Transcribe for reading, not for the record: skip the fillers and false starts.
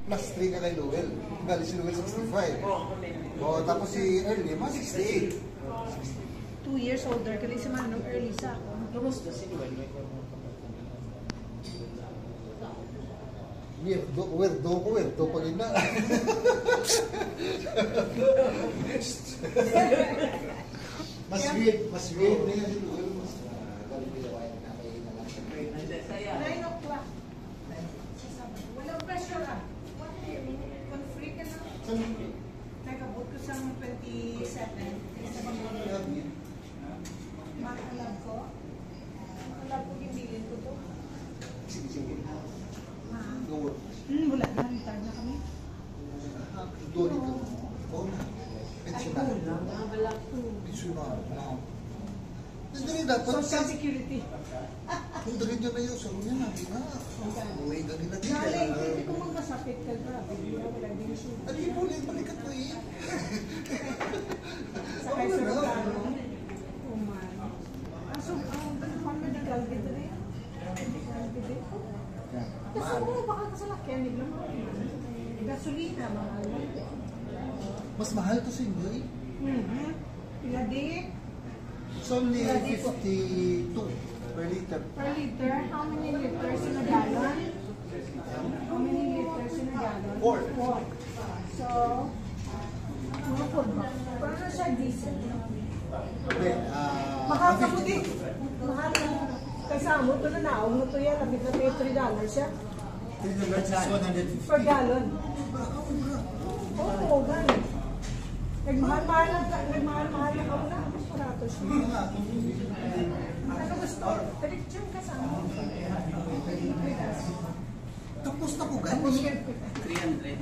plus 3 ka kay Lowell. Galing si Lowell 65. O, tapos si Early, mga 68. 2 years older ka rin si Manong Early sa ako. Kamusta si Lowell? Weirdo pag ina. Mas weird na yan si Lowell. 9 o'clock. Walang pressure ah. Confree ka na. Nag-abot ko sa 27. Makalab ko. Makalab ko yung bilin ko to. Sige. Wala na, retired na kami. Doon ito. Oo na. Pensionar. Pensionar. Hindi dapat. Social Security. Kung dagin nyo na yun, sa niya na. Uwi, dagin na din. Hindi ko magkasapit ka na. Wala din siya. Ano yung bulit? Balikat mo eh. Sakay sa Rogano. Oh man. So, ang medical dito rin. Medical dito. Kasi mo, baka kasalakyan. Niglang mo. Gasolina, mahal. Mas mahal to sa inyo eh. Pila di? It's only 52 per liter. Per liter? How many liters in a gallon? How many liters in a gallon? 4. So, mga 4 ba? Paano siya diesel? Hindi, Mahal ka mo din. Mahal ka mo. Kaysa mo, ito na naong mo ito yan. Labit na tayo $3 siya. 150. Per gallon. Oo, gano'n. Nagmahal-mahal na ka na. Mas parato siya. Ano gusto? Direksyon ka sa mo. Tapos na ko, Tapos guys. 300.